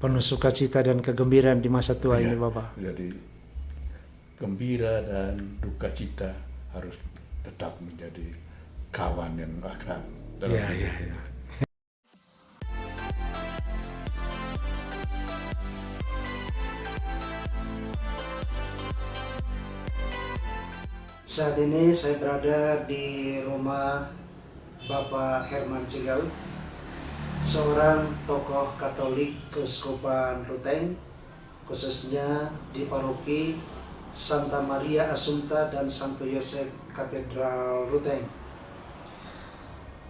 Penuh sukacita dan kegembiraan di masa tua ini, Iya, Bapak. jadi gembira dan duka cita harus tetap menjadi kawan yang akrab dalam Iya, iya, hidup iya. ini. Saat ini saya berada di rumah Bapak Herman Cigaud, seorang tokoh Katolik Keuskupan Ruteng, khususnya di paroki Santa Maria Assunta dan Santo Yosef Katedral Ruteng.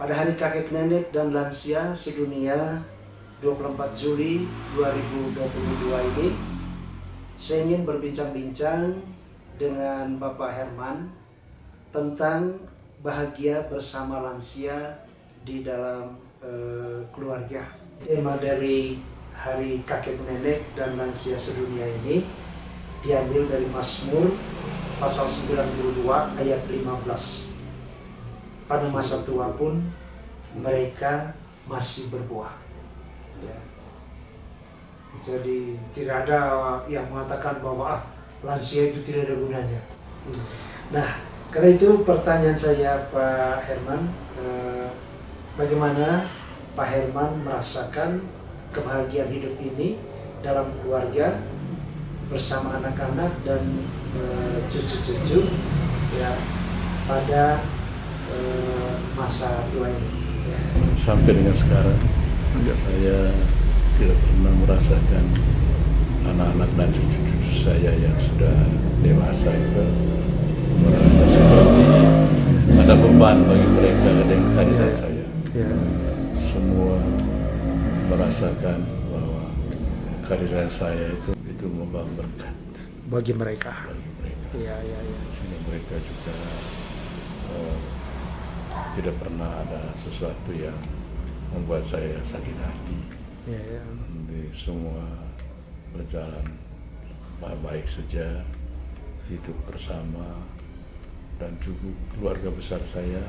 Pada hari kakek nenek dan lansia sedunia 24 Juli 2022 ini, saya ingin berbincang-bincang dengan Bapak Herman tentang bahagia bersama lansia di dalam keluarga. Tema dari Hari Kakek Nenek dan Lansia Sedunia ini diambil dari Mazmur pasal 92 ayat 15. Pada masa tua pun mereka masih berbuah. Ya. Jadi tidak ada yang mengatakan bahwa lansia itu tidak ada gunanya. Nah, karena itu pertanyaan saya Pak Herman, bagaimana Pak Herman merasakan kebahagiaan hidup ini dalam keluarga bersama anak-anak dan cucu-cucu ya pada masa tua ini. Ya. Sampai dengan sekarang saya tidak pernah merasakan anak-anak dan cucu-cucu saya yang sudah dewasa itu merasa seperti ada beban bagi mereka dengan kehadiran saya. Ya. Semua merasakan bahwa kehadiran saya itu membawa berkat Bagi mereka. bagi mereka. Ya, ya, ya. Sehingga mereka juga tidak pernah ada sesuatu yang membuat saya sakit hati. Ya, ya. Jadi semua berjalan baik saja, hidup bersama, dan juga keluarga besar saya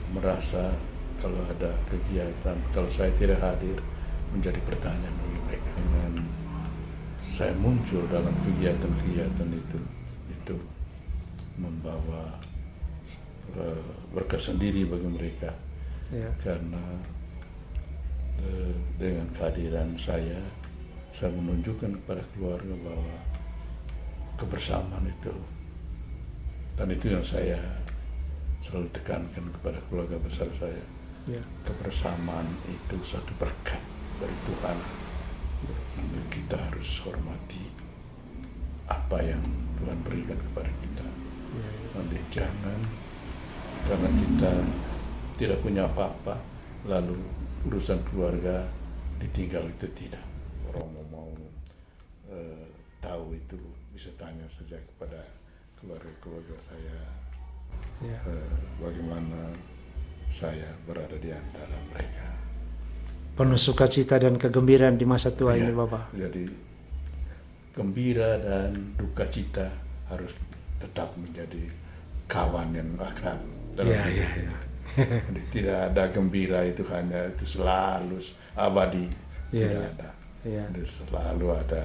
merasa kalau ada kegiatan, kalau saya tidak hadir menjadi pertanyaan bagi mereka. Dengan saya muncul dalam kegiatan-kegiatan itu membawa berkat sendiri bagi mereka. Ya. Karena dengan kehadiran saya menunjukkan kepada keluarga bahwa kebersamaan itu, dan itu yang saya selalu tekankan kepada keluarga besar saya. Ya. Kebersamaan itu satu berkat dari Tuhan. Dan kita harus hormati apa yang Tuhan berikan kepada kita. Ya, ya. Nanti jangan karena kita tidak punya apa-apa lalu urusan keluarga ditinggal, itu tidak. Orang mau tahu itu bisa tanya saja kepada keluarga saya. Ya. Bagaimana saya berada di antara mereka. Penuh sukacita dan kegembiraan di masa tua Iya, ini, Bapak. jadi gembira dan duka cita harus tetap menjadi kawan yang akrab dalam Ya, hidup ya, ini. ya. Jadi tidak ada gembira itu hanya itu selalu abadi, Ya, tidak ya. ada. Ya. Jadi selalu ada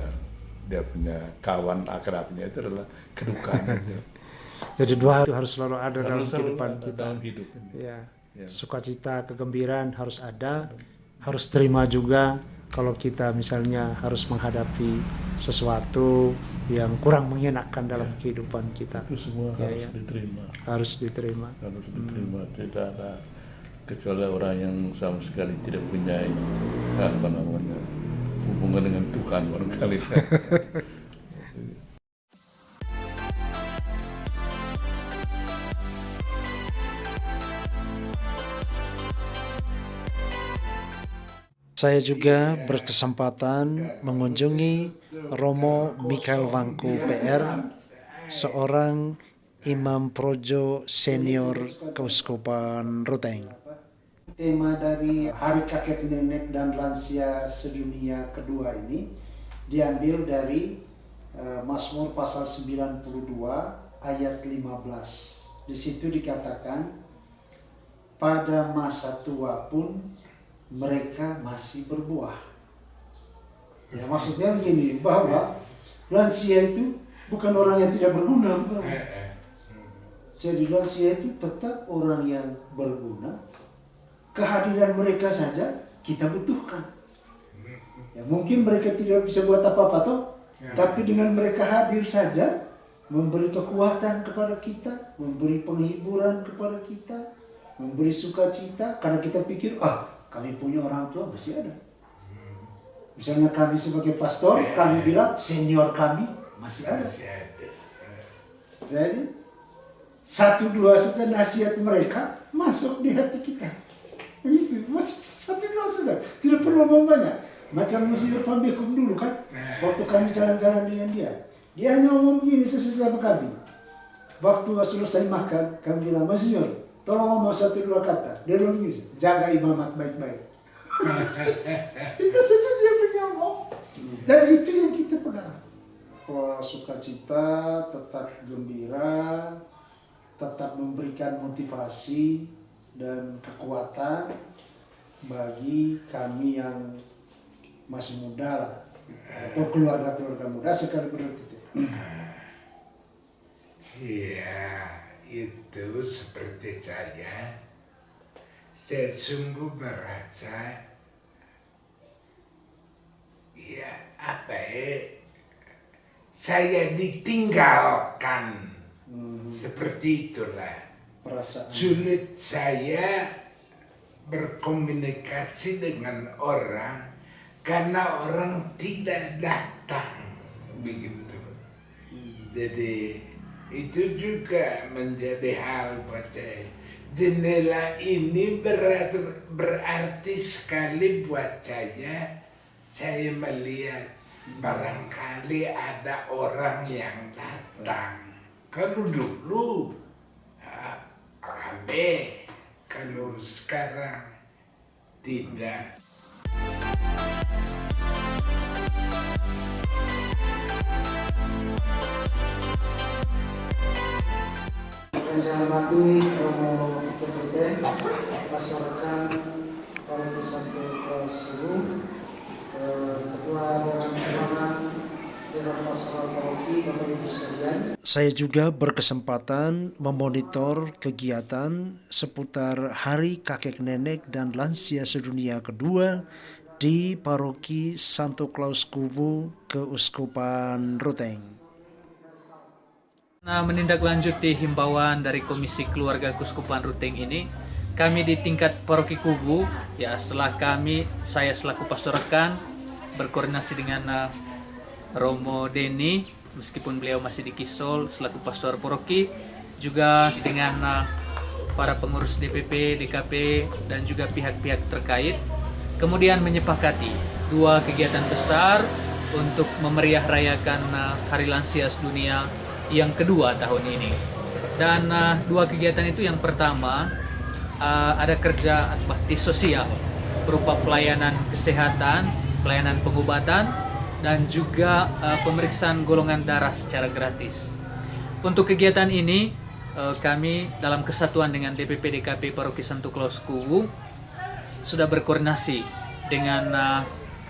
dia punya kawan akrabnya, itu adalah kedukaan itu. Jadi dua itu harus selalu ada dalam Selalu kehidupan ada kita. dalam hidup ini. Ya. Ya. Sukacita, kegembiraan harus ada, harus terima juga kalau kita misalnya harus menghadapi sesuatu yang kurang mengenakan dalam kehidupan kita. Itu semua Ya, harus ya. diterima. Harus diterima. Harus diterima. Tidak ada kecuali orang yang sama sekali tidak punya hubungan dengan Tuhan barangkali. Saya juga berkesempatan mengunjungi Romo Mikael Wangku PR, seorang Imam Projo Senior Keuskupan Ruteng. Tema dari Hari Kakek Nenek dan Lansia Sedunia kedua ini diambil dari Mazmur pasal 92 ayat 15. Di situ dikatakan, pada masa tua pun mereka masih berbuah. Ya maksudnya begini, bahwa lansia itu bukan orang yang tidak berguna, bukan. Jadi lansia itu tetap orang yang berguna. Kehadiran mereka saja kita butuhkan. Ya mungkin mereka tidak bisa buat apa-apa toh, tapi dengan mereka hadir saja memberi kekuatan kepada kita, memberi penghiburan kepada kita, memberi sukacita, karena kita pikir kami punya orang tua masih ada. Misalnya kami sebagai pastor, kami bilang senior kami masih ada. Jadi 1-2 saja nasihat mereka masuk di hati kita. Begitu, masih 1-2 saja, tidak perlu banyak. Macam Monsinyur Van Beekum dulu kan, waktu kami jalan-jalan dengan dia hanya ngomong begini sama kami. Waktu selesai makan, kami bilang, Monsinyur, tolong ngomong 1-2 kata. Dia bilang begini, jaga imamat baik-baik. Itu saja dia punya ngomong. Dan itu yang kita pegang. Sukacita, tetap gembira, tetap memberikan motivasi dan kekuatan bagi kami yang masih muda lah, atau keluarga-keluarga muda sekalipun itu. Iya, itu seperti saya sungguh merasa saya ditinggalkan. Seperti itulah Perasaan. sulit saya berkomunikasi dengan orang karena orang tidak datang begitu. Jadi itu juga menjadi hal buat saya. Jendela ini berarti sekali buat saya. Saya melihat barangkali ada orang yang datang. Kalau dulu rame, kalau sekarang tidak. Saya hormati Romo Presiden, masyarakat Paroki Santo Klaus Kubu, Ketua Dewan Keuangan Dewan Pastoral Paroki, Bapak Ibu sekalian. Saya juga berkesempatan memonitor kegiatan seputar Hari Kakek Nenek dan Lansia Sedunia kedua di Paroki Santo Klaus Kubu, Keuskupan Ruteng. Menindaklanjuti himbauan dari Komisi Keluarga Keuskupan Ruteng ini, kami di tingkat Paroki Kubu, setelah saya selaku pastor rekan berkoordinasi dengan Romo Denny, meskipun beliau masih di Kisol selaku pastor paroki, juga dengan para pengurus DPP, DKP, dan juga pihak-pihak terkait, kemudian menyepakati 2 kegiatan besar untuk memeriah rayakan Hari Lansia Sedunia yang kedua tahun ini. Dan 2 kegiatan itu, yang pertama ada kerja bakti sosial berupa pelayanan kesehatan, pelayanan pengobatan, dan juga pemeriksaan golongan darah secara gratis. Untuk kegiatan ini kami dalam kesatuan dengan DPP DKP Paroki Santo Klaus Kubu sudah berkoordinasi dengan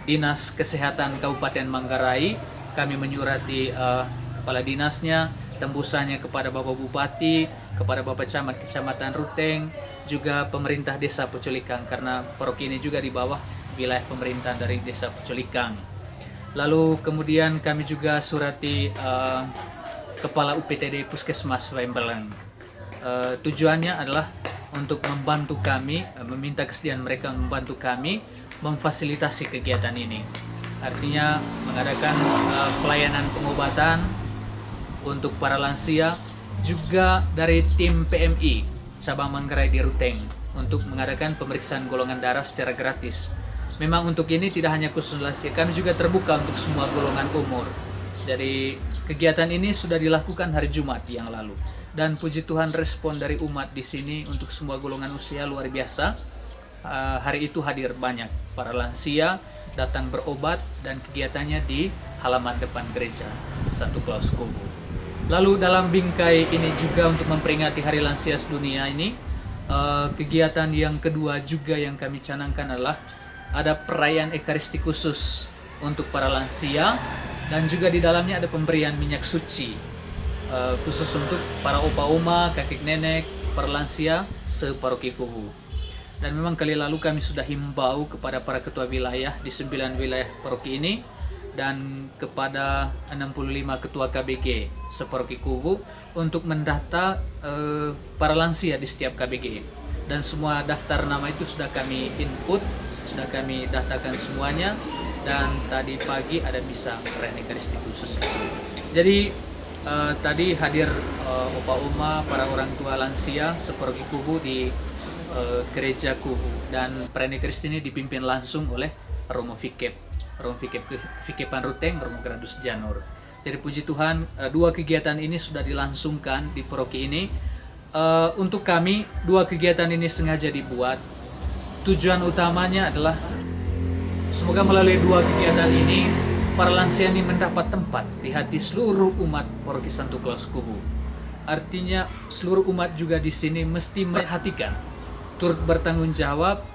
Dinas Kesehatan Kabupaten Manggarai. Kami menyurati kepala dinasnya, tembusannya kepada Bapak Bupati, kepada Bapak Camat Kecamatan Ruteng, juga pemerintah Desa Pocolikang, karena paroki ini juga di bawah wilayah pemerintahan dari Desa Pocolikang. Lalu kemudian kami juga surati Kepala UPTD Puskesmas Wembelang. Tujuannya adalah untuk membantu kami, meminta kesediaan mereka membantu kami memfasilitasi kegiatan ini. Artinya mengadakan pelayanan pengobatan untuk para lansia, juga dari tim PMI cabang Manggarai di Ruteng untuk mengadakan pemeriksaan golongan darah secara gratis. Memang untuk ini tidak hanya khusus lansia, kami juga terbuka untuk semua golongan umur. Jadi kegiatan ini sudah dilakukan hari Jumat yang lalu, dan puji Tuhan respon dari umat di sini untuk semua golongan usia luar biasa. Hari itu hadir banyak para lansia datang berobat, dan kegiatannya di halaman depan gereja Santo Klaus Kubu. Lalu dalam bingkai ini juga untuk memperingati Hari Lansia Sedunia ini, kegiatan yang kedua juga yang kami canangkan adalah ada perayaan Ekaristi khusus untuk para lansia, dan juga di dalamnya ada pemberian minyak suci khusus untuk para opa oma, kakek nenek, para lansia separoki Kubu. Dan memang kali lalu kami sudah himbau kepada para ketua wilayah di 9 wilayah paroki ini dan kepada 65 ketua KBG separoki Kubu untuk mendata para lansia di setiap KBG. Dan semua daftar nama itu sudah kami input, sudah kami datakan semuanya, dan tadi pagi ada misa perayaan Ekaristi khusus itu. Jadi tadi hadir opa oma, para orang tua lansia separoki Kubu di gereja Kubu, dan perayaan Ekaristi ini dipimpin langsung oleh Romo Vikepan Ruteng, Romo Gradus Janur. Jadi puji Tuhan, dua kegiatan ini sudah dilangsungkan di paroki ini. Untuk kami, dua kegiatan ini sengaja dibuat. Tujuan utamanya adalah semoga melalui dua kegiatan ini, para lansia ini mendapat tempat di hati seluruh umat paroki Santo Klaus Kubu. Artinya seluruh umat juga di sini mesti memperhatikan, turut bertanggung jawab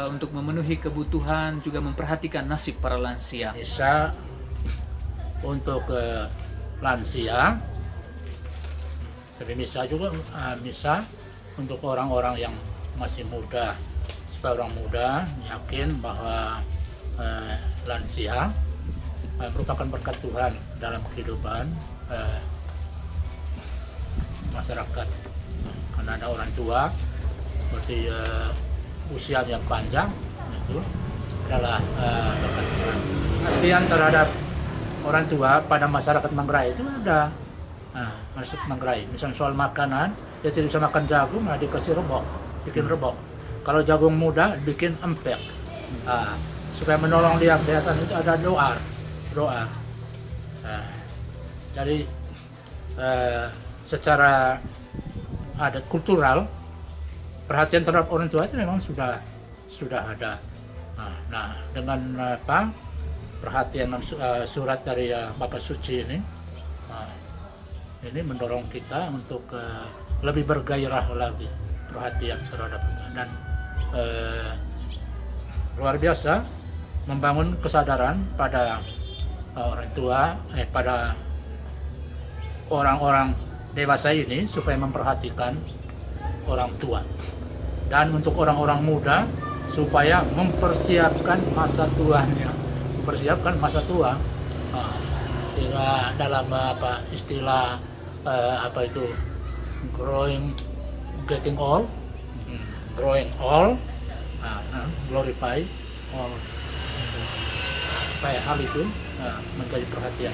untuk memenuhi kebutuhan, juga memperhatikan nasib para lansia. Misa untuk lansia, tapi misa juga misa untuk orang-orang yang masih muda, supaya orang muda yakin bahwa lansia merupakan berkat Tuhan dalam kehidupan masyarakat. Karena ada orang tua seperti usianya panjang, itu adalah berkat Tuhan. Artian terhadap orang tua pada masyarakat Manggarai itu ada masuk Manggarai. Misalnya soal makanan, dia tidak bisa makan jagung, dikasih rebok, bikin rebok. Kalau jagung muda, bikin empek. Supaya menolong dia kelihatan itu ada doa. Jadi secara adat kultural, perhatian terhadap orang tua itu memang sudah ada. Nah, dengan perhatian surat dari Bapak Suci ini mendorong kita untuk lebih bergairah lagi perhatian terhadap itu, dan luar biasa membangun kesadaran pada orang tua, pada orang-orang dewasa ini supaya memperhatikan orang tua, dan untuk orang-orang muda supaya mempersiapkan masa tuanya, masa tua. Dalam istilah getting old, growing old, glorify all, supaya hal itu menjadi perhatian.